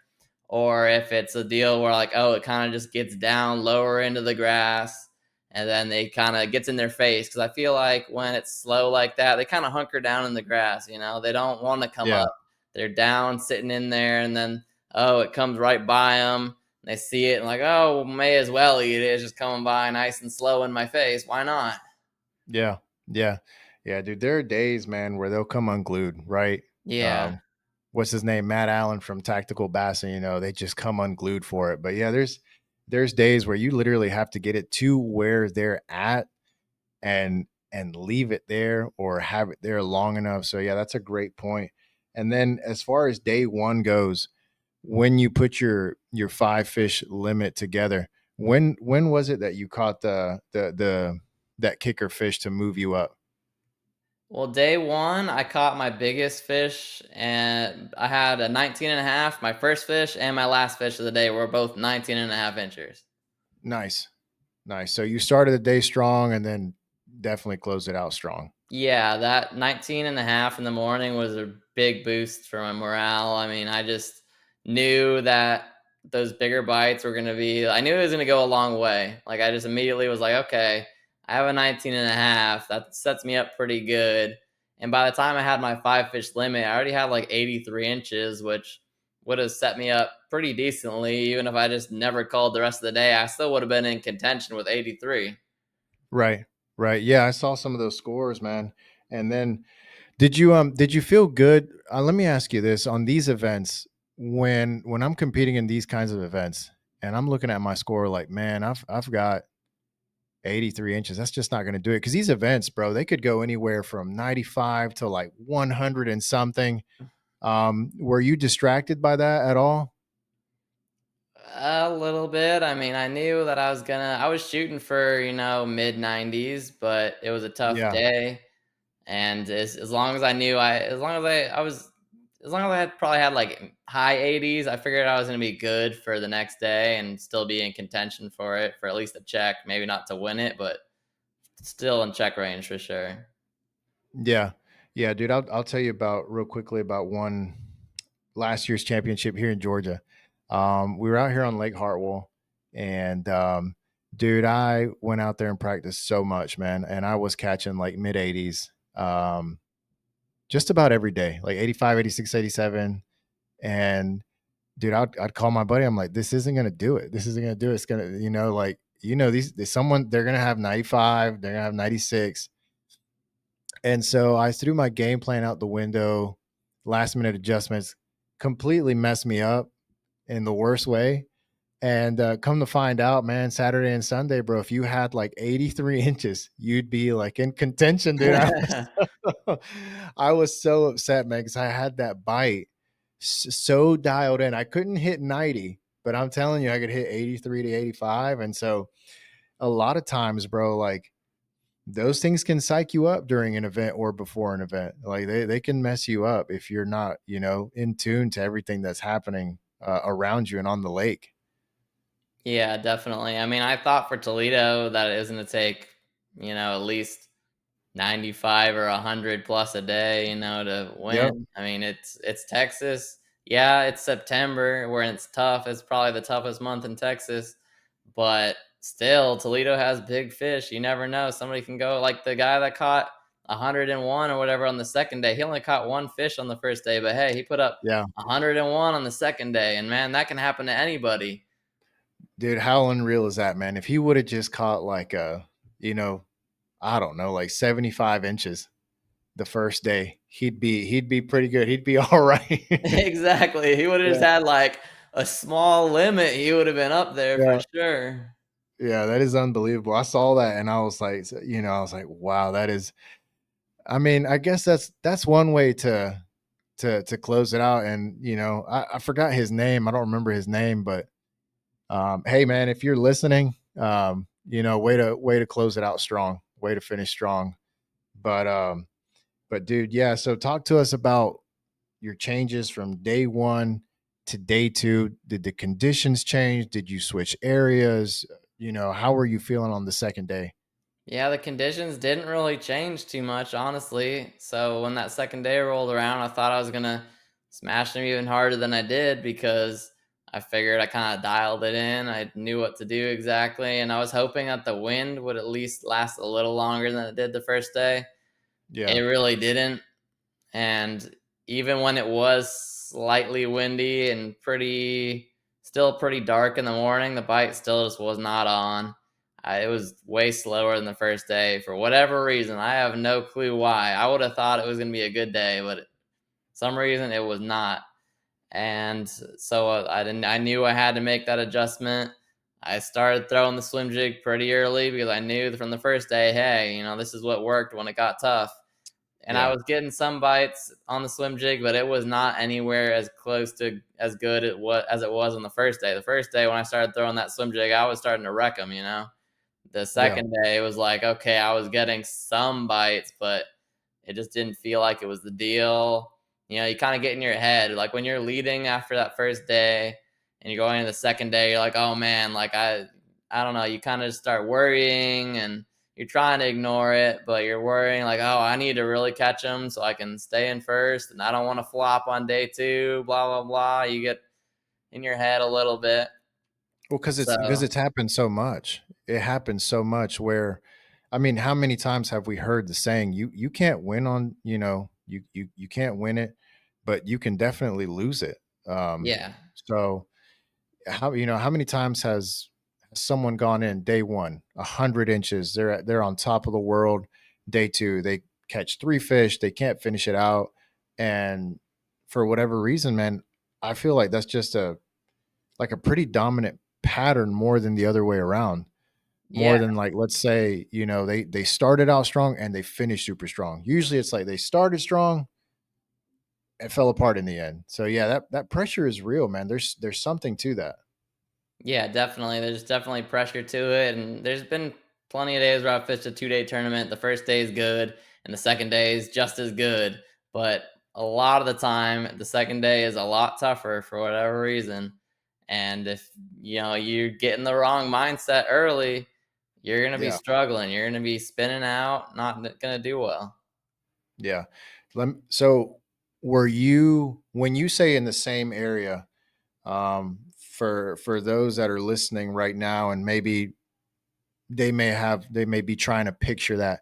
or if it's a deal where like, oh, it kind of just gets down lower into the grass and then they kind of gets in their face. Because I feel like when it's slow like that, they kind of hunker down in the grass. They don't want to come Yeah. up. They're down, sitting in there, and then, oh, it comes right by them. They see it and like, oh, may as well eat it. It's just coming by nice and slow in my face. Why not? Yeah. Yeah. Yeah, dude. There are days, man, where they'll come unglued, right? Yeah. Um, what's his name? Matt Allen from Tactical Bassing, they just come unglued for it. But yeah, there's days where you literally have to get it to where they're at and leave it there or have it there long enough. So yeah, that's a great point. And then as far as day one goes, when you put your 5 fish limit together, when was it that you caught the that kicker fish to move you up? Well, day one, I caught my biggest fish and I had a 19 and a half. My first fish and my last fish of the day were both 19 and a half inches. Nice. Nice. So you started the day strong and then definitely closed it out strong. Yeah, that 19 and a half in the morning was a big boost for my morale. I mean, I just knew that those bigger bites were going to be, I knew it was going to go a long way. Like, I just immediately was like, okay, I have a 19 and a half. That sets me up pretty good. And by the time I had my 5 fish limit, I already had like 83 inches, which would have set me up pretty decently. Even if I just never called the rest of the day, I still would have been in contention with 83. Right. Right. Yeah, I saw some of those scores, man. And then did you feel good? Let me ask you this on these events when I'm competing in these kinds of events and I'm looking at my score like, man, I've got 83 inches. That's just not going to do it cuz these events, bro, they could go anywhere from 95 to like 100 and something. Were you distracted by that at all? A little bit. I mean, I knew that I was shooting for, mid 90s, but it was a tough Yeah. day. And as long as I knew as long as I had probably had like high 80s, I figured I was going to be good for the next day and still be in contention for it, for at least a check. Maybe not to win it, but still in check range for sure. Yeah. Yeah, dude, I'll tell you about real quickly about one last year's championship here in Georgia. We were out here on Lake Hartwell, and dude, I went out there and practiced so much, man, and I was catching like mid 80s, just about every day, like 85, 86, 87, and dude, I'd call my buddy. I'm like, this isn't gonna do it. This isn't gonna do it. It's gonna, like these someone they're gonna have 95, they're gonna have 96. And so I threw my game plan out the window. Last minute adjustments completely messed me up in the worst way. And come to find out, man, Saturday and Sunday, bro, if you had like 83 inches, you'd be like in contention, dude. I was so upset, man, because I had that bite so dialed in. I couldn't hit 90, but I'm telling you, I could hit 83 to 85. And so a lot of times, bro, like those things can psych you up during an event or before an event. Like they can mess you up if you're not, in tune to everything that's happening around you and on the lake. Yeah, definitely. I mean, I thought for Toledo that it was going to take, at least 95 or 100 plus a day, to Yep. win. I mean, it's Texas. Yeah, it's September where it's tough. It's probably the toughest month in Texas, but still Toledo has big fish. You never know. Somebody can go like the guy that caught 101 or whatever on the second day. He only caught one fish on the first day, but hey, he put up Yeah. 101 on the second day, and man, that can happen to anybody. Dude, how unreal is that, man? If he would have just caught like you know, I don't know, like 75 inches the first day, he'd be pretty good. He'd be all right. Exactly. He would have just Yeah. had like a small limit. He would have been up there for Yeah. sure. Yeah, that is unbelievable. I saw that and I was like, wow, that is I mean, I guess that's one way to close it out. And I forgot his name. I don't remember his name, but hey man, if you're listening, way to close it out strong, way to finish strong. But dude, yeah. So talk to us about your changes from day one to day two. Did the conditions change? Did you switch areas? How were you feeling on the second day? Yeah, the conditions didn't really change too much, honestly. So when that second day rolled around, I thought I was gonna smash them even harder than I did because I figured I kind of dialed it in. I knew what to do exactly, and I was hoping that the wind would at least last a little longer than it did the first day. It Yeah. really didn't. And even when it was slightly windy and pretty still pretty dark in the morning. The bite still just was not on. It was way slower than the first day for whatever reason. I have no clue why. I would have thought it was going to be a good day, but some reason it was not. And so I knew I had to make that adjustment. I started throwing the swim jig pretty early because I knew from the first day, hey, this is what worked when it got tough. And I Yeah. was getting some bites on the swim jig, but it was not anywhere as close to as good as it was on the first day. The first day when I started throwing that swim jig, I was starting to wreck them. The Yeah. second day, it was like, okay, I was getting some bites, but it just didn't feel like it was the deal. You kind of get in your head, like when you're leading after that first day and you're going into the second day, you're like, oh man, like I don't know, you kind of just start worrying and you're trying to ignore it, but you're worrying like, oh, I need to really catch them so I can stay in first, and I don't want to flop on day two, blah blah blah. You get in your head a little bit. Well, because So it's happened so much. It happens so much where, I mean, how many times have we heard the saying, you can't win on, you can't win it, but you can definitely lose it. yeah, So how many times has someone gone in day one, 100 inches, they're on top of the world. Day two, they catch three fish, they can't finish it out. And for whatever reason, man, I feel like that's just a pretty dominant pattern more than the other way around. yeah. More than like, let's say, they started out strong and they finished super strong. Usually it's like they started strong and fell apart in the end. So yeah, that pressure is real, man. There's something to that. Yeah, definitely. There's definitely pressure to it. And there's been plenty of days where I've fished a 2 day tournament. The first day is good, and the second day is just as good. But a lot of the time, the second day is a lot tougher for whatever reason. And if you're getting the wrong mindset early, you're gonna be Yeah. struggling. You're gonna be spinning out, not gonna do well. Yeah. So were you, when you say in the same area, for those that are listening right now and maybe they may be trying to picture that.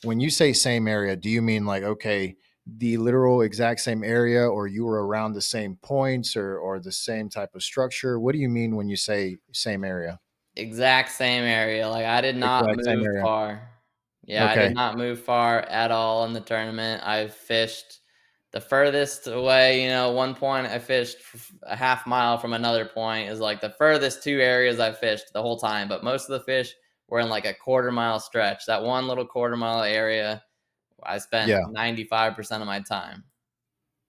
When you say same area, do you mean like, okay, the literal exact same area, or you were around the same points, or the same type of structure? What do you mean when you say same area? Exact same area. Like, I did not Exact same move area. far. Yeah, I did Okay. not move far at all in the tournament. I fished the furthest away, one point I fished a half mile from another point is like the furthest two areas I fished the whole time, but most of the fish were in like a quarter-mile stretch. That one little quarter-mile area, I spent Yeah. 95% of my time.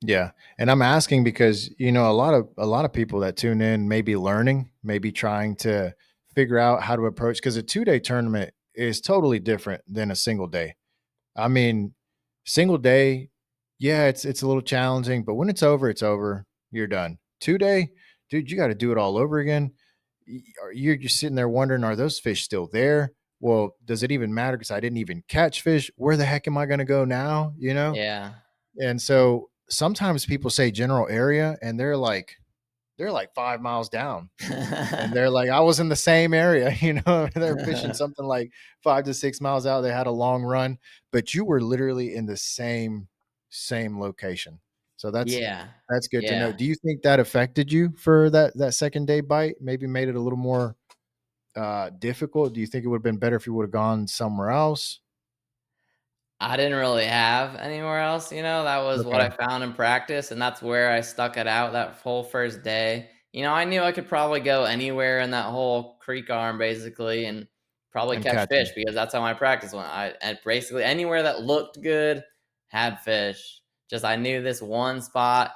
Yeah. And I'm asking because, a lot of people that tune in may be learning, maybe trying to figure out how to approach, because a 2 day tournament is totally different than a single day. I mean, single day, yeah, it's a little challenging, but when it's over, it's over. You're done. 2 day, dude, you got to do it all over again. You're just sitting there wondering, are those fish still there? Well, does it even matter? Because I didn't even catch fish. Where the heck am I going to go now? Yeah. And so sometimes people say general area, and they're like 5 miles down, and they're like, I was in the same area, they're fishing something like 5 to 6 miles out. They had a long run, but you were literally in the same location. So Yeah. that's good to know. Yeah. Do you think that affected you for that second day bite? Maybe made it a little more difficult? Do you think it would have been better if you would have gone somewhere else? I didn't really have anywhere else, that was what Okay. I found in practice, and that's where I stuck it out that whole first day. I knew I could probably go anywhere in that whole creek arm basically and probably And catch catch fish them. because that's how my practice went. And basically anywhere that looked good had fish. Just I knew this one spot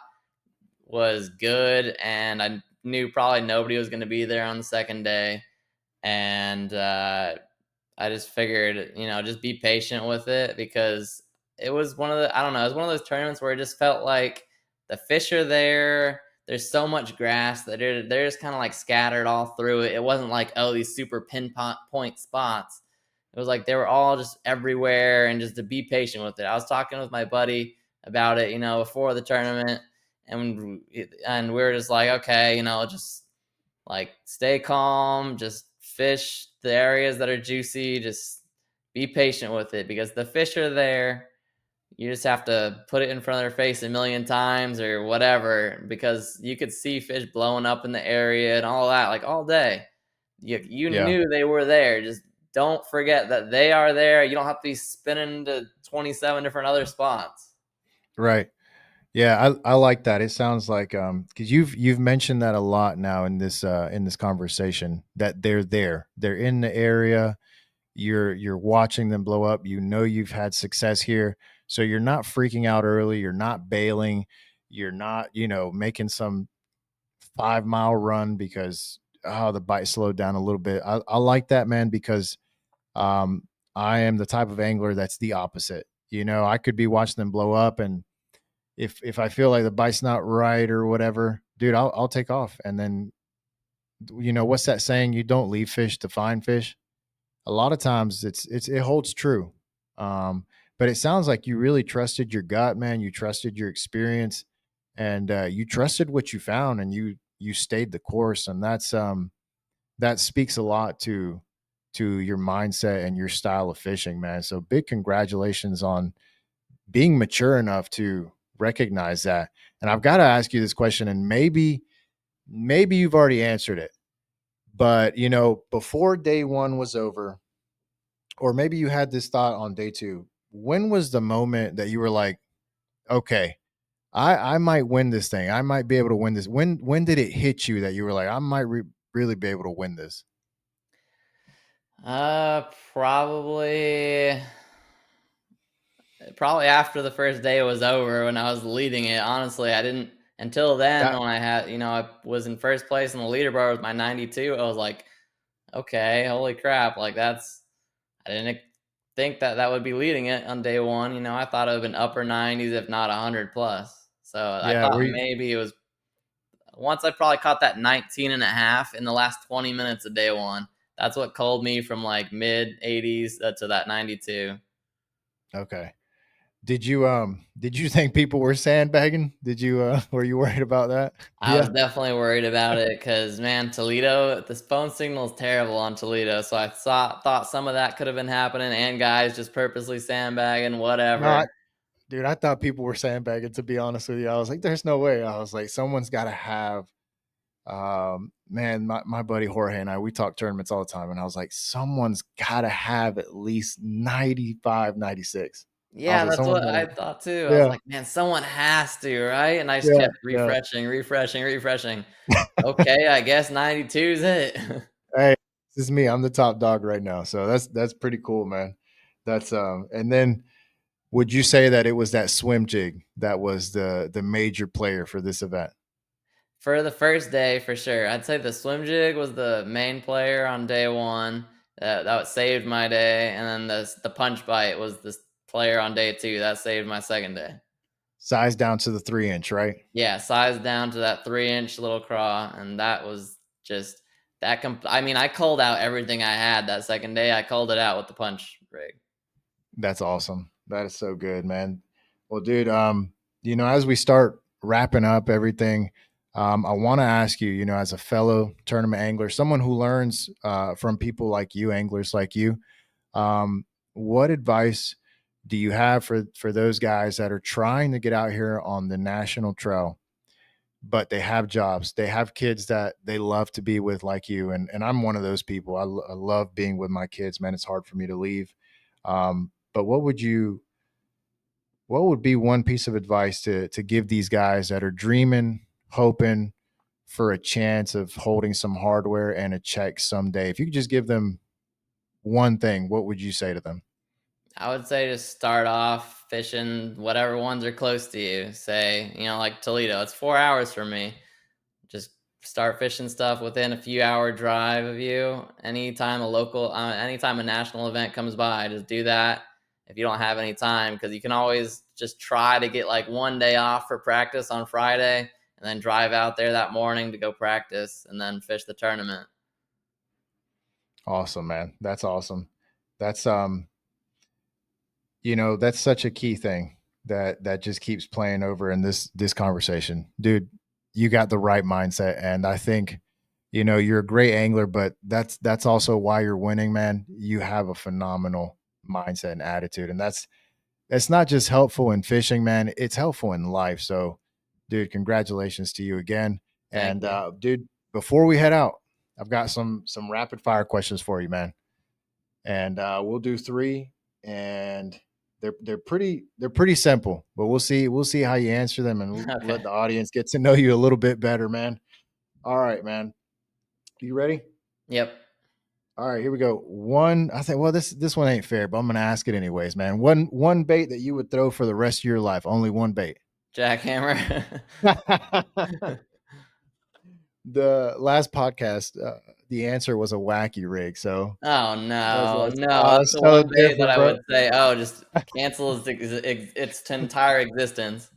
was good, and I knew probably nobody was going to be there on the second day, and I just figured, just be patient with it because it was one of the, I don't know, it was one of those tournaments where it just felt like the fish are there. There's so much grass that they're just kind of like scattered all through it. It wasn't like, oh, these super pinpoint spots. It was like they were all just everywhere, and just to be patient with it. I was talking with my buddy about it, before the tournament, and we were just like, okay, just like stay calm, just fish the areas that are juicy, just be patient with it because the fish are there. You just have to put it in front of their face a million times or whatever, because you could see fish blowing up in the area and all that, like, all day. You Yeah. knew they were there. Just don't forget that they are there. You don't have to be spinning to 27 different other spots. Right. Yeah, I like that. It sounds like because you've mentioned that a lot now in this conversation that they're there. They're in the area. You're watching them blow up. You know you've had success here. So you're not freaking out early. You're not bailing. You're not, making some 5 mile run because the bite slowed down a little bit. I like that, man, because um I am the type of angler that's the opposite. I could be watching them blow up, and if I feel like the bite's not right or whatever, dude, I'll take off. And then what's that saying? You don't leave fish to find fish. A lot of times it holds true. Um, but it sounds like you really trusted your gut, man. You trusted your experience, and you trusted what you found, and you stayed the course. And that speaks a lot to your mindset and your style of fishing, man. So big congratulations on being mature enough to recognize that. And I've got to ask you this question, and maybe you've already answered it, but before day one was over, or maybe you had this thought on day two, when was the moment that you were like, okay, I might win this thing. I might be able to win this. When did it hit you that you were like, I might really be able to win this? Uh, probably Probably after the first day was over when I was leading it. Honestly, I didn't until then That when I was in first place in the leaderboard with my 92. I was like, okay, holy crap! Like I didn't think that that would be leading it on day one. I thought it would have been upper 90s, if not 100 plus. So I yeah, thought maybe it was once I probably caught that 19 and a half in the last 20 minutes of day one. That's what culled me from like mid 80s to that 92. okay. Did you think people were sandbagging? Did you were you worried about that? I Yeah. was definitely worried about it because, man, Toledo, the phone signal is terrible on Toledo. So I thought some of that could have been happening, and guys just purposely sandbagging, No, whatever. dude, I thought people were sandbagging, to be honest with you. I was like, there's no way. I was like, someone's got to have, man, my buddy Jorge and I, we talk tournaments all the time. And I was like, someone's got to have at least 95, 96. I was Yeah, like, that's someone's what got I to, thought too. I was yeah, like, man, someone has to, right? And I just yeah, kept yeah. refreshing, refreshing, refreshing. Okay, I guess 92 is it. Hey, this is me. I'm the top dog right now. So that's pretty cool, man. And then would you say that it was that swim jig that was the major player for this event? For the first day, for sure. I'd say the swim jig was the main player on day one. That saved my day, and then the punch bite was this player on day two. That saved my second day. Size down to the 3 inch, right? Yeah, size down to that 3 inch little craw, and that was just that. I mean, I culled out everything I had that second day. I culled it out with the punch rig. That's awesome. That is so good, man. Well, dude, as we start wrapping up everything, I want to ask you, as a fellow tournament angler, someone who learns from people like you, anglers like you, um, what advice do you have for those guys that are trying to get out here on the national trail, but they have jobs, they have kids that they love to be with, like you, and I'm one of those people. I love being with my kids, man. It's hard for me to leave. But what would be one piece of advice to give these guys that are dreaming, hoping for a chance of holding some hardware and a check someday? If you could just give them one thing, what would you say to them? I would say just start off fishing whatever ones are close to you. Say, like Toledo, it's 4 hours from me. Just start fishing stuff within a few hour drive of you. Anytime a national event comes by, just do that. If you don't have any time, because you can always just try to get like one day off for practice on Friday, and then drive out there that morning to go practice, and then fish the tournament. Awesome, man. That's awesome. That's that's such a key thing that just keeps playing over in this conversation, dude. You got the right mindset, and I think you're a great angler, but that's also why you're winning, man. You have a phenomenal mindset and attitude, and it's not just helpful in fishing, man. It's helpful in life. So, dude, congratulations to you again. Thank And you. dude, before we head out, I've got some rapid fire questions for you, man. And we'll do three, and they're pretty simple, but we'll see how you answer them, and we'll Okay. let the audience get to know you a little bit better, man. All right, man. You ready? Yep. All right, here we go. One, I think. Well, this one ain't fair, but I'm gonna ask it anyways, man. One bait that you would throw for the rest of your life. Only one bait. Jackhammer. The last podcast, the answer was a wacky rig. So Oh I was no, like, no, oh, that's it's the so one bait that different, I bro. would say, "Oh, just cancel its entire existence."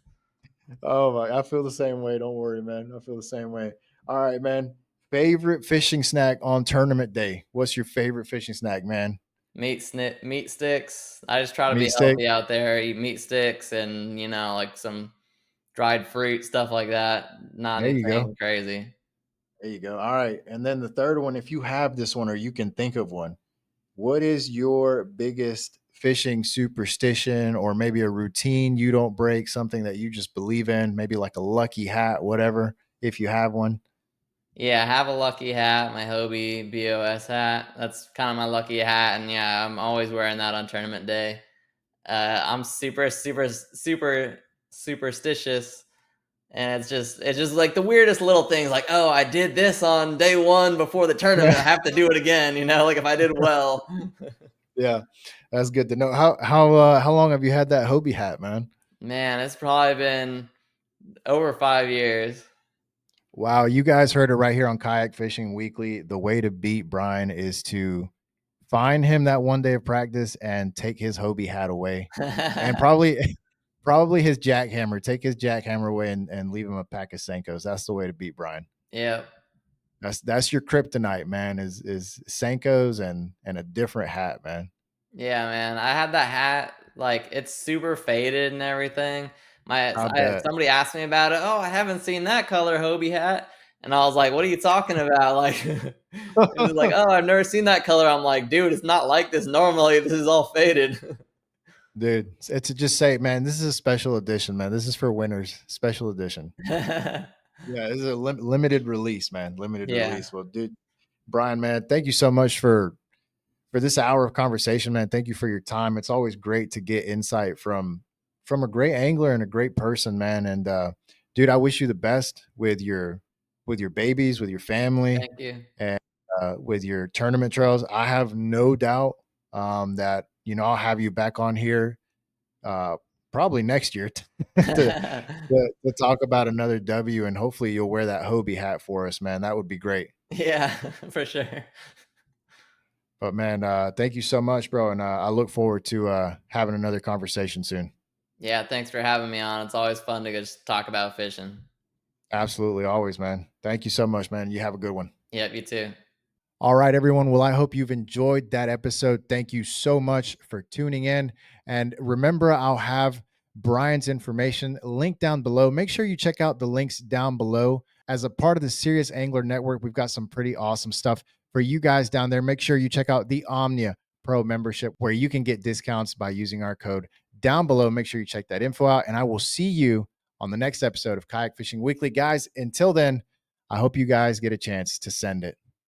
Oh my, I feel the same way. Don't worry, man. I feel the same way. All right, man. Favorite fishing snack on tournament day? What's your favorite fishing snack, man? Meat sticks. I just try to Meat be stick. healthy out there, eat meat sticks and, like some dried fruit, stuff like that. Not There you go. anything crazy. There you go. All right. And then the third one, if you have this one or you can think of one, what is your biggest fishing superstition or maybe a routine you don't break, something that you just believe in, maybe like a lucky hat, whatever, if you have one? Yeah, I have a lucky hat, my Hobie BOS hat. That's kind of my lucky hat, and yeah, I'm always wearing that on tournament day. I'm super superstitious, and it's just like the weirdest little things. Like, oh, I did this on day one before the tournament. I have to do it again. Like if I did well. Yeah, that's good to know. How long have you had that Hobie hat, man? Man, it's probably been over 5 years. Wow, you guys heard it right here on Kayak Fishing Weekly. The way to beat Brian is to find him that one day of practice and take his Hobie hat away, and probably probably his jackhammer. Take his jackhammer away and leave him a pack of Senkos. That's the way to beat Brian. Yeah. That's your kryptonite, man. Is Senkos and a different hat, man. Yeah, man. I had that hat, like it's super faded and everything. I bet. Somebody asked me about it. Oh, I haven't seen that color Hobie hat. And I was like, what are you talking about? Like it was like, oh, I've never seen that color. I'm like, dude, it's not like this normally. This is all faded. Dude, it's to just say, man, this is a special edition, man. This is for winners, special edition. Yeah, this is a limited release, man. Limited Yeah. release. Well, dude, Brian, man, thank you so much for this hour of conversation, man. Thank you for your time. It's always great to get insight from a great angler and a great person, man. And dude, I wish you the best with your babies, with your family, Thank you. and with your tournament trails. I have no doubt that I'll have you back on here uh, probably next year to talk about another W, and hopefully you'll wear that Hobie hat for us, man. That would be great. Yeah, for sure. But man, thank you so much, bro, and I look forward to having another conversation soon. Yeah, thanks for having me on. It's always fun to just talk about fishing. Absolutely, always, man. Thank you so much, man. You have a good one. Yep, you too. All right, everyone. Well, I hope you've enjoyed that episode. Thank you so much for tuning in. And remember, I'll have Brian's information linked down below. Make sure you check out the links down below. As a part of the Serious Angler Network, we've got some pretty awesome stuff for you guys down there. Make sure you check out the Omnia Pro membership where you can get discounts by using our code down below. Make sure you check that info out. And I will see you on the next episode of Kayak Fishing Weekly. Guys, until then, I hope you guys get a chance to send it.